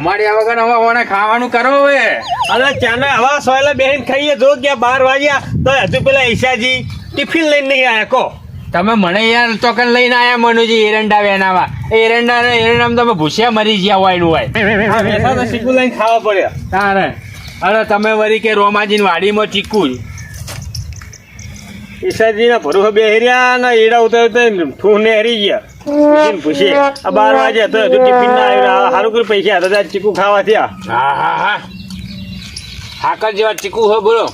જમાડ્યા વગર હવે ઓને ખાવાનું કરો હવે. અરે ચાને હવા સોયલા બેહીને ખાઈએ જો કે 12 વાગ્યા તો હજુ પેલા ઈશાજી ટિફિન લઈને નહીં આયા કો. તમે મને યાર ચોકન લઈને આયા મનુજી એરંડા વેનાવા. એરંડામાં તમે ભૂસ્યા મરી ગયા હોય નું હોય. આ બેઠા તો ચીકુ લઈને ખાવા પડ્યા. તારે અરે તમે વળી કે રોમાજીની વાડીમાં ચીકુ જ. ઈશાજીના ભરૂખા બેહર્યા ને એડા ઉતરતા ઠૂને હરી ગયા. પૂછીએ આ 12 વાગ્યા તો હજુ ટિફિન ના આવ્યા. સારું કરી પૈસા હતા ચીકુ ખાવા થયા. હા હા હા હાકર જેવા ચીકુ હોય બોલો.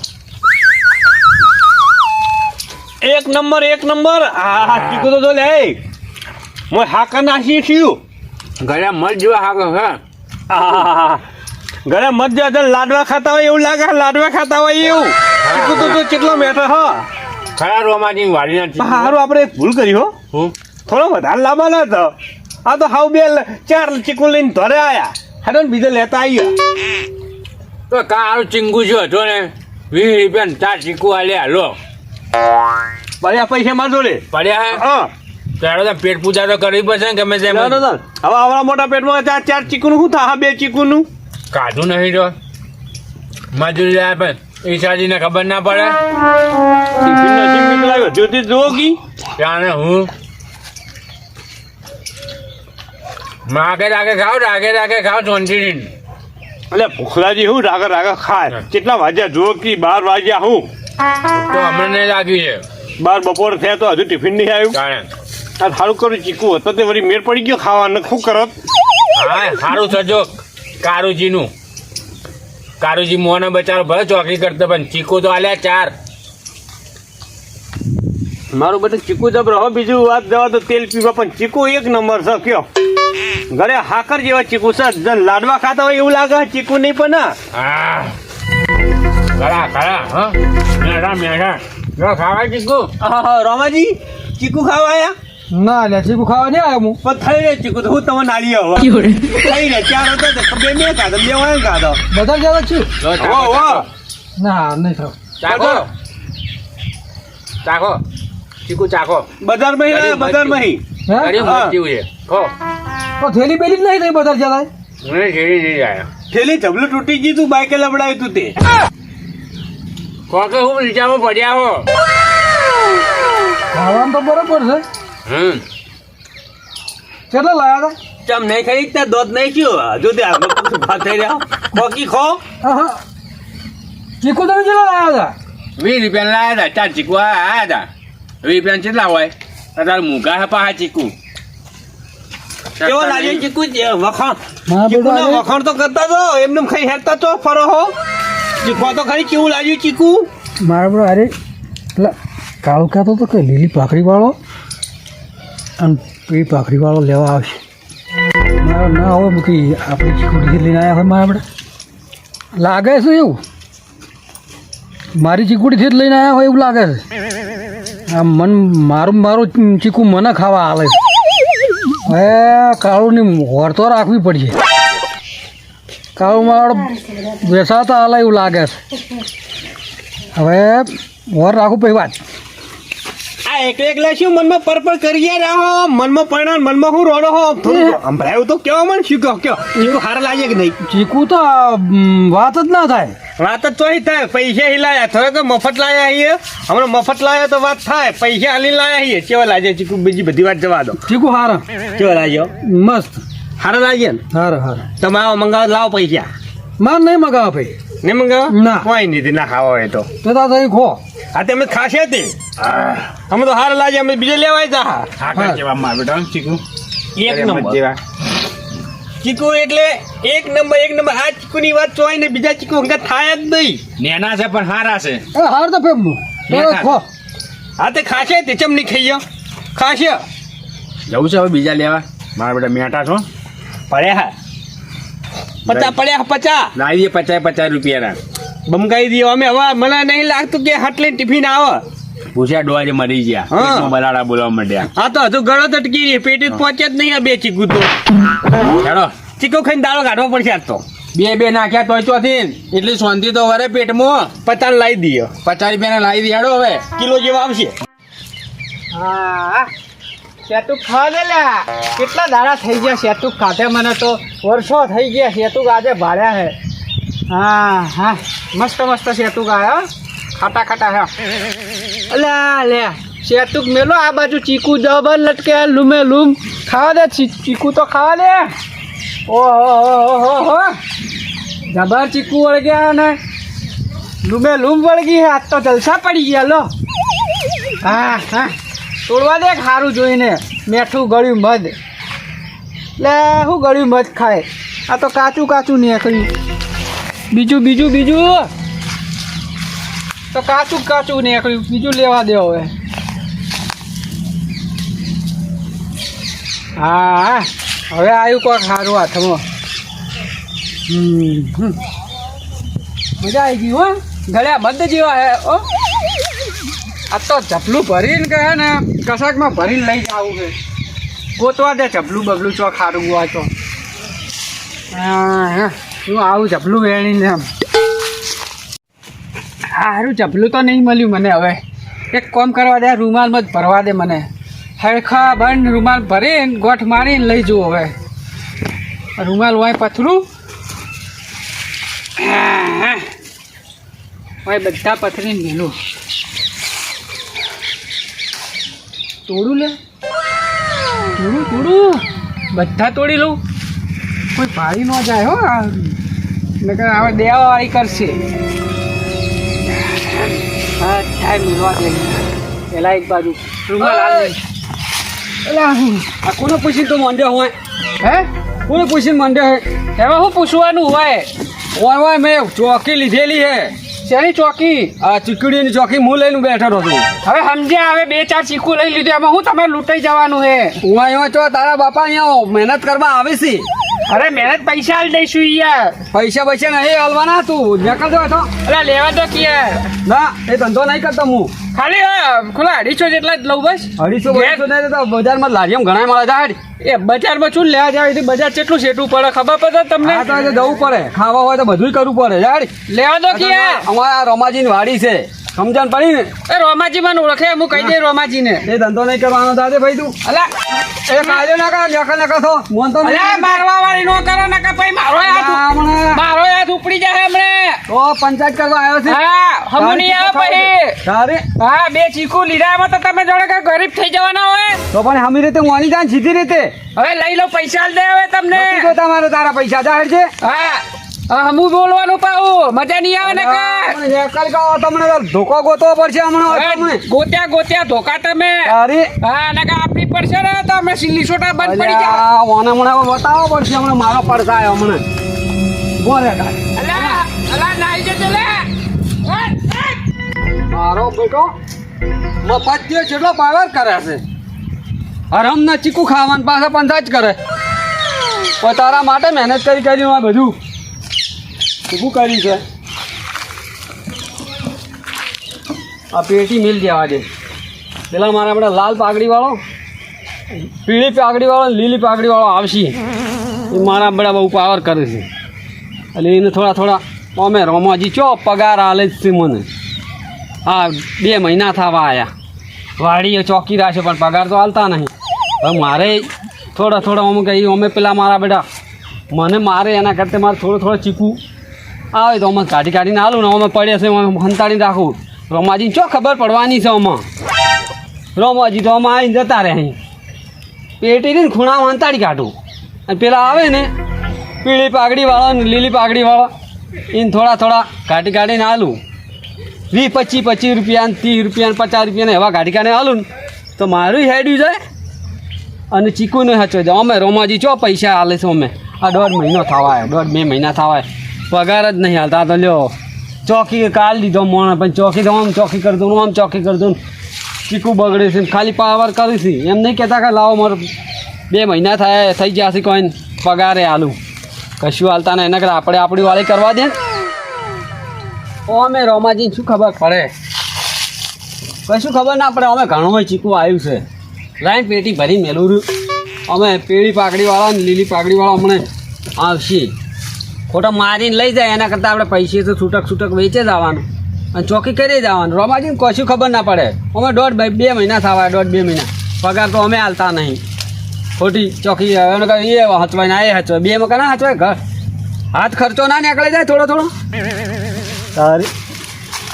એક નંબર આ ચીકુ તો જો લે મોય હાકર નાખી થયું. ઘરે મર જેવા હાકર હા. ઘરે મત જાય લાડવા ખાતા હોય એવું લાગે. લાડવા ખાતા હોય એવું ચીકુ તો કેટલો મેઠો હો. ખરા રોમાજીની વાડીના ચીકુ. સારું આપણે એક ભૂલ કરી હો. હું થોડો વધારે લાંબા ના હતો. આ તો હાવ 4 ચીકુ લઈને ધરે આયા. હાડો ને બીજે લેતા આવ્યા. તો કારું ચીંગુ છો હતો ને 20 રૂપિયા 4 ચીકુ આલ્યા લો. પડ્યા પૈસા માર જોડે પડ્યા હે. હા ત્યારે તો પેટ પૂજા તો કરવી પડશે ને ગમે તેમ. હવે આવડા મોટા પેટમાં 4 ચીકુનું શું થાય? 2 ચીકુનું કાઢું નહીં તો મજૂરી જાય પણ ઈશાજીને ખબર ના પડે. ટિફિન નથી નીકળાયો જ્યોતિ જોગી ત્યાં હું રાગે રાગે ખાવ ચોંટીને. એટલે ભૂખલાજી હું રાગા ખાય. કેટલા વાગ્યા જો કે 12 વાગ્યા હું તો હમણાં નહીં લાગ્યું છે 12 બપોર થયા તો હજુ ટિફિન નહીં આવ્યું. કારણ આ સારું કરું ચીકુ હતો તે વળી મેળ પડી ગયો ખાવાનું. શું કરત? હા સારું થજો કારુજીનું. કારુજી મોને બચારો ભલે ચોકડી કરતો પણ ચીકુ તો આલ્યા 4. મારું બધું ચીકુ જબ રહો. બીજું વાત જવા તો તેલ પીવા પણ ચીકુ 1 નંબર છે. કયો ઘરે હાકર જેવા ચીકુ છે. લાડવા ખાતા હોય એવું લાગે. ચીકુ નહીં પણ હા ખરા હા મેઠા જો ખાવા ચીકુ. રોમાજી ચીકુ ખાવા આયા? ના લે ચીકુ ખાવા નહીં આવ્યો હું. પણ થઈ રે ચીકુ તો હું તમને નાળી હવે થઈ રે 4 હતા તો બે મેં ખાધો 2 વાય ખાધો. બધા જવા છું ના નહીં ખાવ. ચાખો ચીકુ ચાખો. બજારમાં બજારમાં હે ખો તો થેલી પેલી જ નહીં થઈ બધા જવા. મને ઘેરી જઈ જાય થેલી જબલું તૂટી ગયું તું. બાઈકે લબડાયું તું તે કોકે હું નીચામાં પડ્યા હો. ખાવાનું તો બરોબર છે. કેટલા લાયા ચમ નહીં ખાઈ ત્યાં દોધ નહીં થયો હજુ તે ભાત થઈ રહ્યા. કોકી ખો હતા? ચીકુ તમે કેટલા લાયા હતા? 20 રૂપિયા લાયા હતા 4 ચીકુ આયા હતા. 20 રૂપિયા કેટલા હોય તારે મૂગા હે પાહા ચીકુ. કેવો લાગે ચીકુ? વખાણ મારા ચીકુના બેટા વખાણ તો કરતા જો એમને ખાઈ હેરતા તો ફરો હો. ચીખો તો ખરી કેવું લાગ્યું ચીકુ? મારા બરો અરે પેલા કાળું કહેતો તો કે લીલી પાખડીવાળો અને પેલી પાખડીવાળો લેવા આવશે. મારા ના હોય મૂકી આપણી ચીકુડી લઈને આવ્યા હોય મારા બેટા. લાગે છે એવું મારી ચીકુડીથી જ લઈને આવ્યા હોય એવું લાગે છે. આ મારું ચીકુ મને ખાવા હાલે છે. હવે કાળુની વર તો રાખવી પડશે. કાળું મારો વેસાતા હાલે એવું લાગે છે. હવે વર રાખું પછી વાત. આ એકલા શું મનમાં પરપર કરીએ રહો. મનમાં પરિણામ મનમાં હું રોડો હો. સંભળાયું તો કેવો મન શું કહો કયો ચીકુ હારા લાગે કે નહીં? ચીકુ તો વાત જ ના થાય. વાત જ ચોઈ થાય. પૈસા હિલાયા થોડો કે મફત લાયા છીએ. હમણાં મફત લાયા તો વાત થાય. પૈસા હાલી લાયા છીએ. કેવા લાગે ચીકુ? બીજી બધી વાત જવા દો. ચીકુ હારા કેવા લાગ્યો? મસ્ત હારા લાગ્યા ને? હારા હારા. તમે આવો મંગાવો લાવો પૈસા. માર નહીં મગાવા ભાઈ. નહીં મંગાવો? ના. કોઈ નહીં ના ખાવા હોય તો તા થઈ ખો. હા તે અમે ખાશે તે અમે તો હારા લાગે. અમે બીજે લેવાય તા. હાકર જેવા માર બેટા ચીકુ. 1 નંબર ચીકુ એટલે 1 નંબર. આ ચીકુની વાત ચોય ને બીજા ચીકુ અંગત થાય જ નહીં. નેના છે પણ હારા છે. હાર તો ફેમનું ખો. હા તે ખાશે તે ચમ નહીં ખાઈ ખાશે. જવું છે હવે બીજા લેવા મારા બેટા મેઠા છો. પડ્યા 50 પડ્યા 50 લાવીએ 50 રૂપિયાના. બમકાઈ દઈએ અમે. હવે મને નહીં લાગતું કે હાટલી ટિફિન આવે. પૂછ્યા ડોવાજે મરી ગયા. હા. પેટમાં બલાડા બોલવા માંડ્યા. હા તો હજુ ગળો તો અટકી રહી. પેટી પહોંચે જ નહીં આ 2 ચીકુ તો. હેડો ચીકુ ખાઈને દાળો કાઢવો પડશે આજ તો. બે નાખ્યા તોય ચોથી એટલી શાંતિ તો વરે પેટમાં. 50 લાવી દઈએ. 50 રૂપિયાના લાવી દે હેડો હવે. કિલો જેવા આવશે. હા સેતુક ખાવા દે લ્યા. કેટલા દાડા થઈ ગયા સેતુક ખાધે, મને તો વર્ષો થઈ ગયા સેતુક આજે ભાડ્યા હે. હા હા મસ્ત મસ્ત સેતુક આવ્યા ખાટા ખાટા હે. અલ્યા લે સેતુક મેલો આ બાજુ ચીકુ જબર લટકે લૂમે લૂમ ખાવા દે. ચીકુ તો ખાવા દે. ઓહો જબર ચીકુ વળગ્યા ને લૂમે લૂમ વળગી હે. આજ તો જલસા પડી ગયા લો. હા હા તોડવા દે સારું જોઈને. મેઠું ગળ્યું મધ લે શું ગળ્યું મધ ખાય. આ તો કાચું કાચું નીકળ્યું. બીજું તો કાચું કાચું નીકળ્યું. બીજું લેવા દે હવે. હા હવે આવ્યું કોઈક સારું હાથમાં. મજા આવી ગઈ હો. ગળ્યા મધ જેવા હે. ઓ આ તો ચપલું ભરીને કહે ને કશાકમાં ભરીને લઈ જવું છે. ગોતવા દે ચપલું બબલું ચો ખારું હોય તો. હા હું આવું ચપલું વેણીને એમ. સારું ચપલું તો નહીં મળ્યું મને. હવે એક કામ કરવા દે, રૂમાલમાં જ ભરવા દે મને. હરખા બંધ રૂમાલ ભરીને ગોઠ મારીને લઈ જવું. હવે રૂમાલ હોય પથરું હોય બધા પથરીને મેલું. તોડું લે તોડું બધા તોડી લઉં. કોઈ ભારી ન જાય હો. નકર હવે દેવાવાળી કરશે. હા ટાઈમ મિલવા દે પેલા એક બાજુ રૂમાલ આ કોને પૂછીને તો માંડ્યો હોય. હે કોને પૂછીને માંડ્યો હે? એમાં શું પૂછવાનું હોય? હોય મેં ચોકી લીધેલી હે. શેની ચોકી? આ ચીકડીની ચોકી હું લઈને બેઠો હતો. હવે સમજ્યા. હવે 2-4 ચીકુ લઈ લીધું એમાં હું તમે લૂંટાઈ જવાનું હે. હું અહીંયા તો તારા બાપા અહીંયા મહેનત કરવા આવે છે. અરે મહેનત પૈસા હાલ દઈશું યાર. પૈસા નહીં હાલવાના. તું નીકળ દો તો. અરે લેવા દો કે ના એ ધંધો નહીં કરતો હું. ખાલી ખુલ્લા 250 જેટલા જ લઉં બસ. 250 નહીં તો બજારમાં લારીમ ઘણા મળે જાય. એ બજારમાં શું લેવા જાય? બજાર કેટલું સેટું પડે ખબર પડે તમને? જવું પડે. ખાવા હોય તો બધું કરવું પડે. યાર લેવા દો કે અમારા રોમાજીની વાડી છે. સમજણ પડી ને? એ રોમાજી મને ઓળખે. હું કહી દે રોમાજીને. એ ધંધો નહીં કરવાનો દાદે ભાઈ તું. અલા એ કાયદો ના કર નકા થો મોન તો મારવા વાળી નો કરો નકા ભાઈ. મારો હાથ ઉપડી જાય હમણે. તો પંચાયત કરવા આવ્યો છે. હા હમણી આવ ભાઈ. તારે હા 2 ચીકુ લીધા એમાં તો તમે જોડે કે ગરીબ થઈ જવાના હોય. તો પણ હમી રીતે મોની જાન સીધી રીતે હવે લઈ લો. પૈસા આલ દે હવે તમને. તો તમારે તારા પૈસા જાહેર છે. હા હું બોલવાનું પાવું મજા નહીં આવે ને. તમને ધોકો ગોતવો પડશે હમણાં. ગોત્યા ધોકા તમે. હા ને આપણી પડશે ને તો અમે લીસોટા બંધ પડી જાય. હમણાં બતાવવો પડશે. હમણાં મારો પડશે હમણાં. બોલે નાઈ જજો લે. મારો બેટો મફત જેટલો પાવર કરે છે. હરમ ના ચીકુ ખાવાનું પાછા પંચાયત કરે. પણ તારા માટે મહેનત કરી બધું શું કરી છે. આ પેટી મિલ જવા દે. પેલા મારા આપણે લાલ પાઘડી વાળો, પીળી પાઘડી વાળો, લીલી પાઘડી વાળો આવશે. એ મારા બધા બહુ પાવર કરે છે. એટલે એને થોડા અમે રોમાજી ચો પગાર હાલે જ છે મને. હા 2 મહિના થવા આવ્યા. વાડીએ ચોકી રાખે પણ પગાર તો હાલતા નહીં. હવે મારે થોડા અમે કહી અમે પેલા મારા બેટા મને મારે એના કરતાં મારે થોડો ચીકુ આવે તો અમે કાઢીને હાલું ને અમે પડે છે હંતાડીને રાખું. રોમાજીને ચો ખબર પડવાની છે આમાં. રોમાજી તો આમાં આવીને જતા રહે. અહીં પેટીને ખૂણામાં હંતાડી કાઢું. અને પેલા આવે ને પીળી પાઘડીવાળા ને લીલી પાઘડીવાળા એને થોડા કાઢીને હાલું. 20-25 રૂપિયા, 30 રૂપિયા, 50 રૂપિયાને એવા કાઢીને હાલું ને તો મારું હેડ્યું જાય અને ચીકુને હચો જાય. અમે રોમાજી ચો પૈસા હાલે છે. અમે આ 1.5 મહિનો થવાય, 1.5-2 મહિના થવાય પગાર જ નહીં હાલતા. તો લ્યો ચોકી કાલ દીધો મોણ પણ ચોકી તો આમ ચોકી કરી દઉં આમ ચોકી કરી દઉં. ચીકુ બગડે છે ખાલી પાવર કરી છે. એમ નહીં કહેતા કે લાવો મારો 2 મહિના થઈ ગયા છે કોઈ પગારે હાલું. કશું હાલતા નહીં. એના કરતાં આપણે આપણી વાળી કરવા દે. ઓ અમે રોમાજીને શું ખબર પડે? કશું ખબર ના પડે. અમે ઘણું ચીકુ આવ્યું છે. લાઈન પેટી ભરી મેલું રહ્યું. અમે પીળી પાઘડીવાળા ને લીલી પાઘડીવાળા હમણાં આવશે. ખોટા મારીને લઈ જાય એના કરતાં આપણે પૈસે તો છૂટક વેચે જવાનું અને ચોકી કરી જવાનું. રોમાજીને કશું ખબર ના પડે. અમે 2 મહિના થવા 1.5-2 મહિના પગાર તો અમે હાલતા નહીં ખોટી ચોકી એને કહે એ હચવાય ને એ હચવાય બે મકાન હચવાય ઘર હાથ ખર્ચો ના નીકળે જાય થોડો થોડો તારી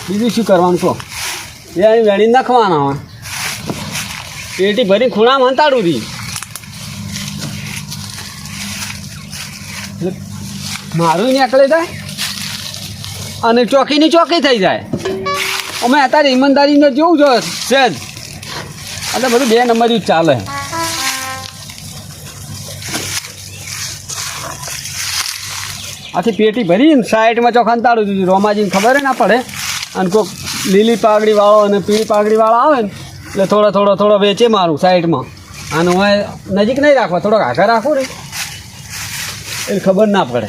બીજું શું કરવાનું કહો એ અહીં વેણી નાખવાના હોય પેટી ભરી ખૂણામાં હંતાડું હતી મારું નીકળે જાય અને ચોકીની ચોકી થઈ જાય અમે અત્યારે ઈમાનદારીને જોવું છો સહેજ એટલે બધું 2 નંબર જ ચાલે આથી પેટી ભરીને સાઈડમાં ચોખાને તાળું દીધું રોમાજીને ખબર ના પડે અને કોઈક લીલી પાઘડીવાળો અને પીળી પાઘડીવાળો આવે ને એટલે થોડો વેચે મારું સાઈડમાં અને હું નજીક નહીં રાખવા થોડોક આગળ રાખું ને એટલે ખબર ના પડે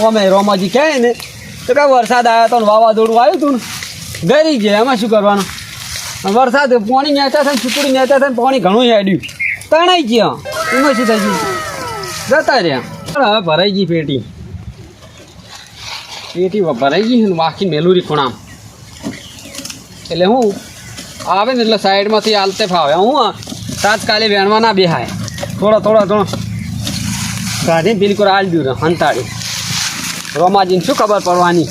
અમે રોમાજી કહે ને તો કાંઈ વરસાદ આવ્યો હતો ને વાવાઝોડું આવ્યું હતું ને ગરી ગયા એમાં શું કરવાનું વરસાદ પાણી નેતા થાય ને ચૂકડી નેતા થાય ને પાણી ઘણું હેડ્યું તણાઈ ગયા એમાં શું થઈ ગયું જતા રહ્યા હવે ભરાઈ ગઈ પેટી ભરાઈ ગઈ ને વાંકી મેલુરી ખૂણામ એટલે હું આવે ને એટલે સાઈડમાંથી હાલતે ફાવે હું તાત્કાલિક વેણવા ના બેહાય થોડો કાઢીને બિલકુલ હાલ દઉં હંતાડી રોમાજીને શું ખબર પડવાની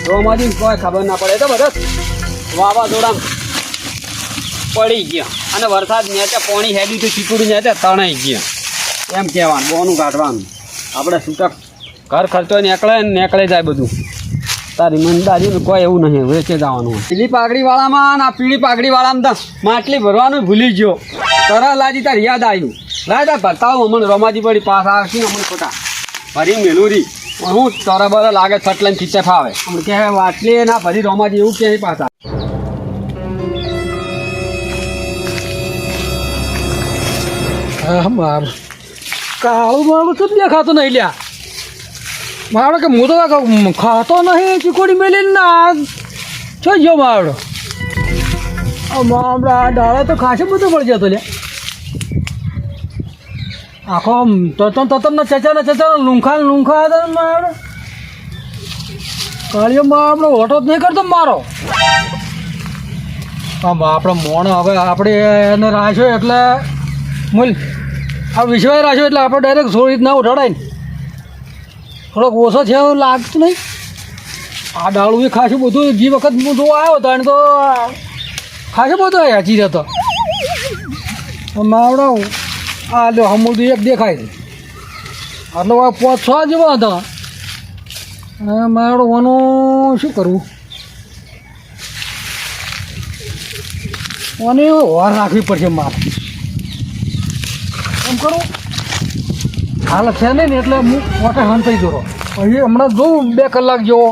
રોમાજીને કોઈ ખબર ના પડે તો બધા વાવાઝોડામાં પડી ગયા અને વરસાદ નેચે પાણી હેડ્યું તો ચીકુડી નેચે તણાઈ ગયા એમ કહેવાનું બોનું કાઢવાનું આપણે છૂટક ઘર ખર્ચો નીકળે જાય બધું તારી ઈમાનદારીનું કોઈ એવું નહીં વેચે જવાનું પીળી પાઘડીવાળામાં આ પીળી પાઘડીવાળામાં તો માટલી ભરવાનું ભૂલી ગયો તરત લાજી તાર યાદ આવ્યું લાય બતાવો અમને રમાજી પડી પાસ આવશે ને અમને ખોટા ભરી મેલુરી હું તરા બરા લાગે છટ લઈને ખીચે ફાવે અમને કહે વાટલી ના ભરી રમાજી એવું કહે પાછા મારું કાળું તો દેખાતું નહીં લ્યા મારો કે હું તો ખાતો નહીં ચીકોડી મેલીને ના છો ગયો મારો હમણાં આ ડાળા તો ખાસે બધું પડી જતો લે આખો તતન ચચાના લૂંખા હતા મારો કાળીઓમાં આપણો ઓટો જ નહીં કરતો મારો આમ આપણો મોણ હવે આપણે એને રાખ્યો એટલે મૂલ આ વિશ્વાસ રાખ્યો એટલે આપણે ડાયરેક્ટ છોડી ના ઉઠાડાય ને થોડોક ઓછો છે એવું લાગતું નહીં આ ડાળું એ ખાસું બધું જે વખત હું જોવા આવ્યો હતો એને તો ખાસું બધું હાચી જતો માવડો આ લો હમું એક દેખાય છે આટલો 5-6 જેવા હતા માવડો વાનું શું કરવું અને વાર રાખવી પડશે મારે એમ કરું હાલ છે નહીં ને એટલે હું મોટે હંતાઈ જતો પછી હમણાં જોઉં 2 કલાક જેવો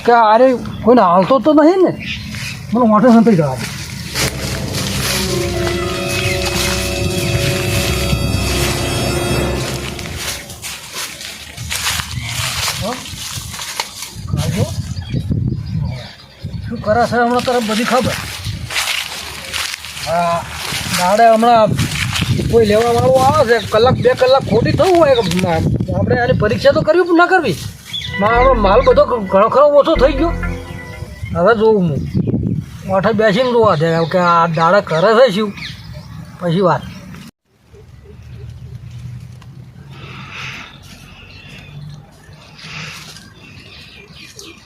કે અરે કોઈને હાલતો તો નહીં ને મને મોટે હંતાઈ જવા શું કરાશે હમણાં તરફ બધી ખબર હા દાડે હમણાં કોઈ લેવા વાળું આવે છે 1-2 કલાક ખોટી થવું હોય આપણે આની પરીક્ષા તો કરવી ના કરવી માલ બધો ઘણો ખરો ઓછો થઈ ગયો હવે જોઉં હું મોઠે બેસીને જોવા દે કે આ દાડા કરે છે શું પછી વાત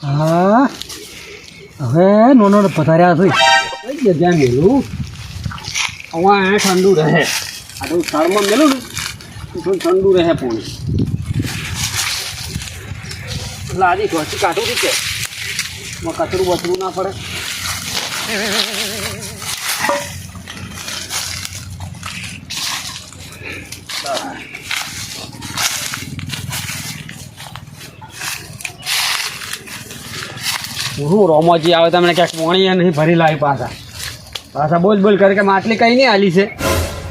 હા હવે નોનો પધાર્યા છે કઈ જગ્યા મેલું હવે ઠંડુ રહે આ તો થાળમાં મેલું ને થોડું ઠંડુ રહે પાણી એટલે આજે ઘોસી કાઢું છે કચરું બચરું ના પડે હું રોમોજી આવે તમને ક્યાંક પાણી નહીં ભરી લાવી પાછા બોલ કરે કે માટલી કંઈ નહીં હાલી છે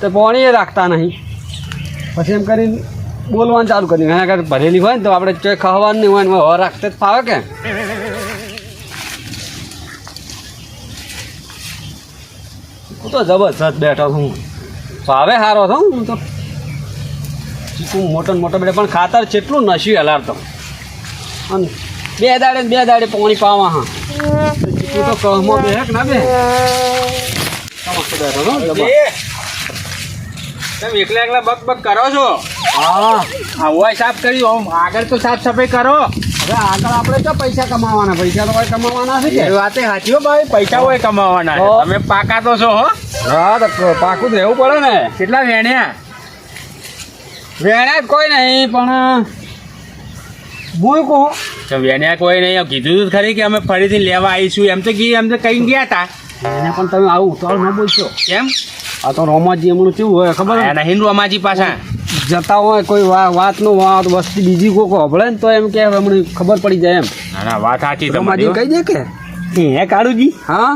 તો પાણી રાખતા નહીં પછી એમ કરીને બોલવાનું ચાલુ કરી એના કરતાં ભરેલી હોય ને તો આપણે ચોય ખાવાનું નહીં હોય ને હવા રાખતે જ ફાવે કે હું તો જબરજસ્ત બેઠો છું ભાવે સારો હતો હું તો ચીકુ મોટો બેઠો પણ ખાતર જેટલું નશ્યું હલારતો અને 2 દાડે પાણી પાવા હા ચીકુ તો કહમાં બે ના બે બેઠો છો જબર. તમે એકલા એકલા બક બક કરો છો હા હવા સાફ કરી આમ આગળ તો સાફ સફાઈ કરો હવે આગળ આપણે તો પૈસા કમાવાના પૈસા તો કઈ કમાવાના છે કે એ વાતે સાચી હો ભાઈ પૈસા હોય કમાવાના છે. હો. તમે પાકા તો છો હો હા તો પાકું જ રહેવું પડે ને કેટલા વેણ્યા વેણા જ કોઈ નહીં પણ હું કહું તો વેણ્યા કોઈ નહીં કીધું તું ખરી કે અમે ફરીથી લેવા આવીશું એમ તો કઈ ગયા હતા એને પણ તમે આવું ઉતાવળ ન બોલશો કેમ આ તો રોમાજી એમનું કેવું હોય ખબર હોય? નહીં રોમાજી પાછા જતા હોય કોઈ વાતનું વાત વસ્તી બીજી કોઈ હોભળે ને તો એમ કે હમણાં ખબર પડી જાય એમ ના ના વાત સાચી રોમાજી તમારી કહી દે કે હે કાળુજી હા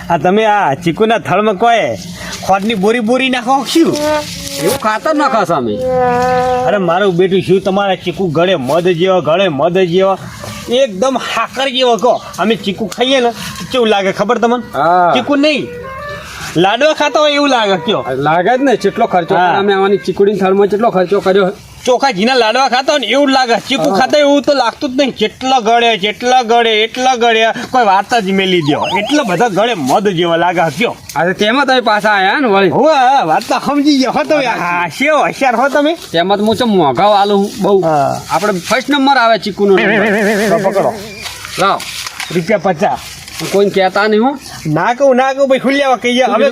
આ તમે આ ચીકુના થળમાં કોઈ ખોટની બોરી બોરી નાખો શું એવું ખાતર ના ખાસ અમે અરે મારું બેટું શું તમારા ચીકુ ગળે મધ જેવા એકદમ હાકર જેવો કહો અમે ચીકુ ખાઈએ ને કેવું લાગે ખબર તમને હા. ચીકુ નહીં લાડવા ખાતા હોય એવું લાગે કયો લાગે જ ને કેટલો ખર્ચો હા. અમે આવાની ચીકુડી થળમાં કેટલો ખર્ચો કર્યો ચોખા ઘીના લાડવા ખાતા હોય ને એવું જ લાગે ચીકુ ખાતા એવું તો લાગતું જ નહીં જેટલા ગળે એટલા ગળે કોઈ વાત જ મેલી દો એટલા બધા ગળે મધ જેવા લાગે કયો આજે તેમાં તમે પાછા આયા ને વળી હવે વાત તો સમજી ગયા હો તમે હા શેવ હોશિયાર હો તમે તેમાં તો હું ચમ મોંઘા આલું બહુ હા. આપણે ફર્સ્ટ નંબર આવે ચીકુનો તો પકડો લાવ ₹50 કોઈને કહેતા નહીં હો ના કહું ભાઈ હુલિયાવા કહીએ હવે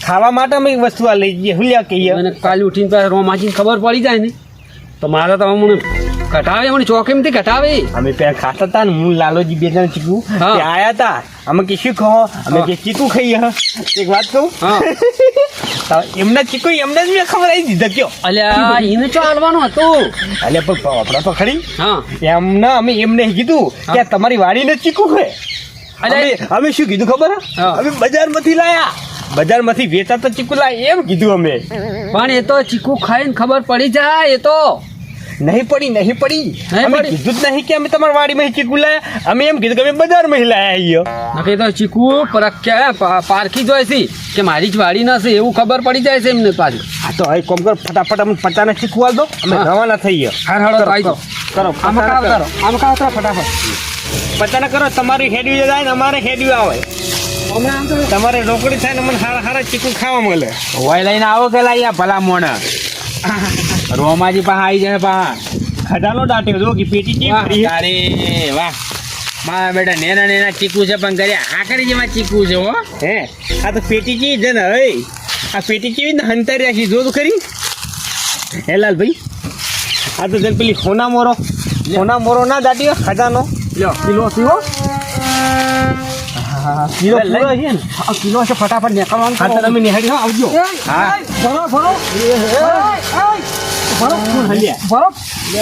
ખાવા માટે અમે એક વસ્તુ આ લઈ જઈએ હુલિયા કહીએ અને કાલે ઉઠીને પાછા રોમાજીને ખબર પડી જાય ને તો મારે તો મને ઘટાવે મને ચોકીમાંથી ઘટાવે અમે પેલા ખાતા હતા ને હું લાલોજી બે જણ ચીકુ હા. ત્યાં આયા હતા અમે કે શું ખાઓ અમે કે ચીકુ ખાઈએ એક વાત કહું હા. તો એમના ચીકુ એમને જ મેં ખબર આવી દીધા કયો અલ્યા એને ચો હાલવાનું હતું એટલે પણ આપણા તો ખરી હા એમને અમે એમને કીધું કે આ તમારી વાડીને ચીકુ ખાય અમે શું કીધું ખબર હા. અમે બજારમાંથી લાયા બજારમાંથી વેચાતા ચીકુ લાયા એમ કીધું અમે પણ એ તો ચીકુ ખાઈને ખબર પડી જાય એ તો નહીં પડી નહીં અમે પડી? કીધું જ નહીં કે અમે તમારી વાડીમાં ચીકુ લાયા અમે એમ કીધું કે અમે બજારમાં લાયા અહીંયા નકે તો ચીકુ પારખી જોઈ છે કે મારી જ વાડી ના છે એવું ખબર પડી જાય છે એમને પાછી હા તો હવે કોમ કર ફટાફટ અમે પચાને શીખવા દો અમે હા. રવાના થઈએ હાર હાડો તો આવી જાઓ. કરો આમાં કાવ કરો આમાં કાવ કરો ફટાફટ પચાને કરો તમારી હેડવી જાય ને અમારે હેડવી આવે તમારે રોકડી થાય ને મને હારા હારા ચીકુ ખાવા મળે હોય લઈને આવો કે લાયા ભલા મોણ રોમાજી પાસે આવી જાય પા ખજાનો દાટ્યો જો કે પેટી ચીક ભરી. અરે વાહ મારા બેટા નેના ચીકુ છે પણ કર્યા આકરી જેમાં ચીકુ છે હો હે આ તો પેટી ચી છે ને હવે આ પેટી ચી ને હંતારી રાખી જો તો ખરી હે લાલભાઈ આ તો જન પેલી સોના મોરો ના દાટ્યો ખજાનો લ્યો કિલો સીવો કિલો પૂરો છે ને આ કિલો છે ફટાફટ નીકળવાનું હા તો તમે નિહાળી હો આવજો હા ભરો ભરો ભરો ભરો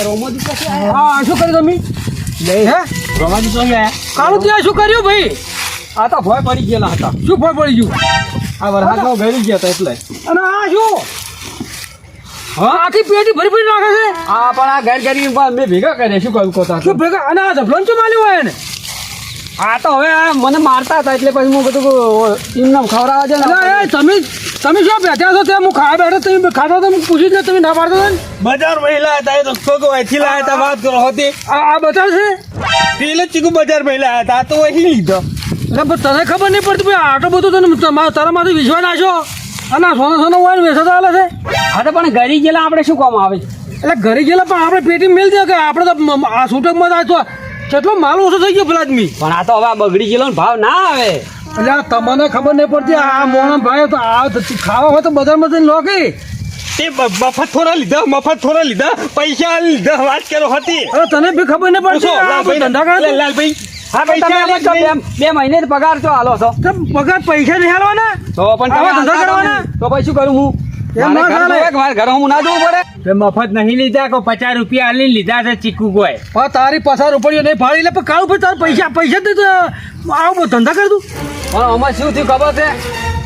રોમોજી પાસે હા શું કર્યું તમે હે રોમાજી તો અહીંયા કાળું ત્યાં શું કર્યું ભાઈ આ તો ભય પડી ગયેલા હતા શું ફળ પડી ગયું આ વરસાદમાં ભેરી ગયા હતા એટલે અને આ શું હા આખી પેટી ભરી ભરી નાખે છે આ પણ આ ઘર ઘરી મેં ભેગા કર્યા શું કહું કોતા શું ભેગા અને આ ઝફલોન શું માલ્યું હોય ને આ તો હવે આ મને મારતા હતા એટલે પછી હું બધું એમને ખવડાવવા છે અલા, ને એ તમે શું બેઠા છો ત્યાં હું ખાવા બેઠો તમે ખાતા તમે પૂછી જ તમે ના પાડતા હતા ને બજાર મહિલા હતા એ તો ખોગો અહીંથી લાયા હતા વાત કરો હતી આ બતાવ છે પેલે ચીકુ બજાર મહિલા હતા આ તો અહીં લીધો એટલે પણ તને ખબર નહીં પડતી ભાઈ આટલો બધો તને તારા માંથી વિશ્વાસ નાખ્યો અને આ સોનો હોય ને વેચાતા હાલે છે હા તો પણ ઘરી ગયેલા આપણે શું કામ આવે એટલે ઘરે ગયેલા પણ આપણે પેટી મેળ દે કે આપણે તો આ છૂટકમાં તો કેટલો માલ ઓછો થઈ ગયો પેલા આદમી પણ આ તો હવે આ બગડી ગયેલો ને ભાવ ના આવે એટલે આ તમને ખબર નહીં પડતી આ મોણા ભાઈ તો આ ખાવા હોય તો બજારમાં જઈને લો કે તે મફત થોડા લીધા પૈસા લીધા વાત કરો હતી અરે તને બી ખબર નહીં પડતી આ બધું ધંધા કરે લાલભાઈ હા પણ તમે એમ જ કહો, બે મહિને જ પગાર છો હાલો છો તો પગાર પૈસા નહીં હાલવાના તો પણ તમે આવા ધંધા હાલતા કરવાના? નથી. તો પછી શું કરું હું એમ ના મારે ઘર ચાલે. જોવે કે મારે ઘરે હું ના જવું પડે તો મફત નહીં લીધા કો 50 રૂપિયા આલી લીધા છે ચીકુ કોઈ પણ તારી પસાર ઉપડ્યો નહીં ફાળી એટલે પણ કાળું ભાઈ તારા પૈસા દે તો આવો બધો ધંધા કર તું પણ આમાં શું થયું ખબર છે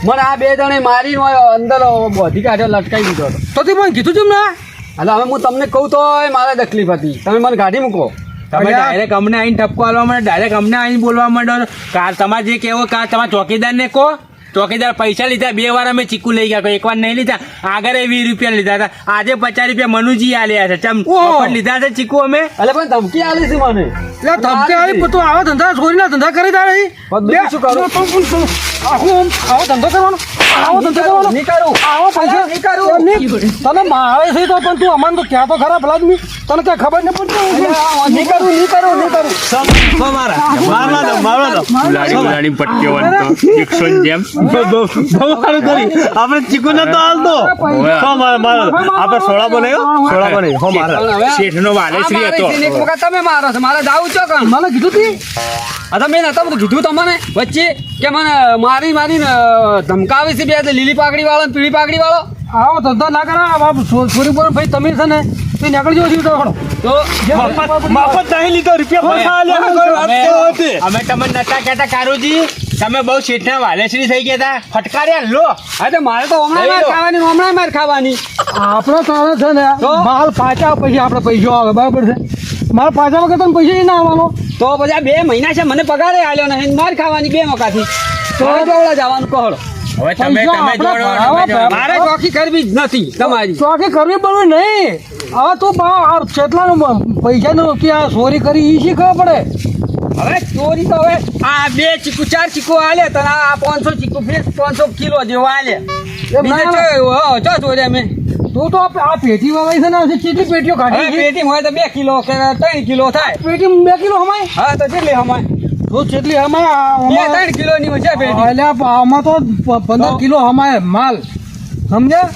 મને આ બે જણે મારીને હોય અંદર બોધી કાઢ્યો લટકાઈ દીધો હતો તો તે મને કીધું કેમ ના એટલે હવે હું તમને કહું તો મારે તકલીફ હતી તમે મને કાઢી મૂકો તમે અલ્યા. ડાયરેક્ટ અમને આવીને ટપકો આલવા માંડો ડાયરેક્ટ અમને આવીને બોલવા માંડો કાર તમારે જે કહેવો કાર તમારા ચોકીદારને કહો ચોકીદાર પૈસા લીધા 2 વાર અમે ચીકુ લઈ ગયા કોઈ 1 વાર નહીં લીધા આગળ 20 રૂપિયા લીધા હતા આજે 50 રૂપિયા મનુજી આલ્યા છે ચમ ઓહો. મફત લીધા છે ચીકુ અમે એટલે પણ ધમકી આલી છે મને એટલે ધમકે આવી તું આવા ધંધા છોરીના ધંધા કરી તારે પણ બીજું શું કરું? આખું આવો ધંધો કરવાનો આવો ધંધો કરવાનો નહીં કરું. આવો પૈસા નહીં કરું. એમ નહીં. તને મારે છે તો પણ તું અમને તો ક્યાં તો ખરા ભલા આદમી તને ક્યાં ખબર નહીં પડતી નહીં કરું, નહીં કરું, નહીં કરું. ગુલાડી પટ્ટીઓ વાળતો 100 ની જેમ આપણે ચીકુ નતો હાલતો આપણે સોળા બનાવ્યો પણ હવે શેઠનો વાલેશ્રી હતો આ મારે એક વખત તમે મારો છો, મારે જાવું છો કામ. મને કીધું તી આ તમે નતા બધું કીધું તમને વચ્ચે કે મને મારીને ધમકાવે છે બે લીલી પાઘડી વાળો ને પીળી પાઘડી વાળો. આવો ધંધો ના કરા છોરી બોર ભાઈ તમે છે ને તું નીકળી જવો છો તો મફત નહીં લીધો રૂપિયા અમે તમને નતા કહેતા કારુજી તમે બહુ શેઠના વાલેશ્રી થઈ ગયા હતા ફટકાર્યા લો હા તો મારે તો હમણાં માર ખાવાની ને હમણાં માર ખાવાની. આપણો તારે છે ને તો? માલ પાછા પછી આપણે પૈસો આવે બરાબર છે માલ પાછા વખત તને પૈસા ના આવવાનો તો પછી આ 2 મહિના છે મને પગારે આલ્યો નહીં, માર ખાવાની 2 મોકાથી. તો કેવડા જવાનું કહો. હવે તમે પૈસા તમે આપણા જોડો ભાવા તમે જોડો. મારે ચોકી કરવી જ નથી તમારી. ચોકી કરવી પડે નહીં હવે તું કેટલાનું પૈસાનું કે આ ચોરી કરી એ શી ખબર પડે હવે ચોરી તો હવે આ 2 ચીકુ 4 ચીકુ આલે તને આ 500 ચીકુ ફીસ 500 કિલો જેવો આલે. બીજે ચો ચોરી અમે. તું તો આ પેટી વાળી છે ને હજી કેટલી પેટીઓ હવે કાઢી છે પેટી હોય તો 2 કિલો કે 3 કિલો થાય. પેટી 2 કિલો હમાય હા તો કેટલી હમાય? તો કેટલી હમાય 2-3 કિલો ની છે પેટી. અલ્યા આમાં તો 15 કિલો હમાય માલ સમજ્યા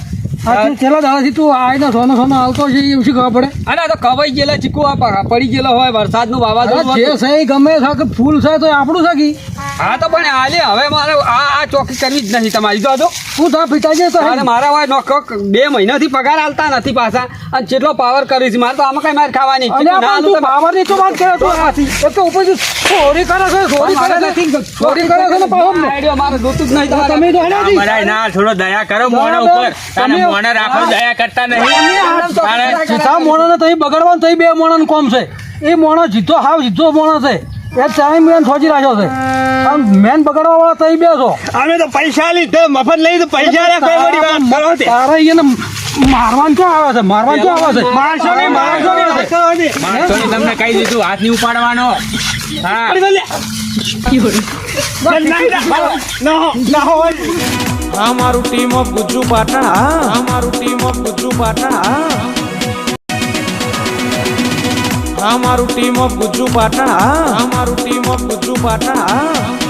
આ છેલ્લા દાડાથી તું આવીને સોનો આવતો છે એ શું ખબર પડે અને આ તો કવાઈ ગયેલા ચીકુ આ પડી ગયેલો હોય વરસાદનું વાવાઝોડું જે હતું. છે એ ગમે છે કે ફૂલ છે તો એ આપણું છે કી હા તો પણ આલે હવે મારે આ ચોકી કરવી જ નહીં તમારી. તો તું તા પિતાજી તો અને મારા હોય નોક 2 મહિનાથી પગાર આલતા નથી પાછા અને જેટલો પાવર કરી છે મારે તો આમાં કઈ માર ખાવાની. અલ્યા ના પણ આલું તું તો બાવરની તો વાત કરે તું આથી એક તો ઉપર ચોરી કરે છે ચોરી કરે છે ચોરી કરે છે ને પાછો ને. આઈડિયો મારે જોતું જ નહીં તમારે. તમે તો હેડા જી. મરાય ના થોડો દયા કરો મોણા ઉપર તારે મોણા રાખો દયા કરતા નહીં તારે સીધા મોણાને તઈ બગાડવાનું તઈ 2 મોણાનું કોમ છે એ મોણો જીતો હાવ જીતો મોણો છે એ ટાઈમ મેન સોચી રાખ્યો છે આમ મેન બગાડવા વાળા તઈ 2 છો અમે તો પૈસા લીધો મફત લઈ તો પૈસા લે કોઈ વળી વાત કરો તે તારે એને મારવાન ક્યાં આવે છે મારવાન ક્યાં આવે છે મારશો નહીં માણસોને તમને કહી દીધું હાથ નહીં ઉપાડવાનો હા ના હોય અમારું ટીમ ઓફ ગુજ્જુ પાટણ અમારું ટીમ ઓફ ગુજ્જુ પાટણ અમારું ટીમ ઓફ ગુજ્જુ પાટણ અમારું ટીમ ઓફ ગુજ્જુ પાટણ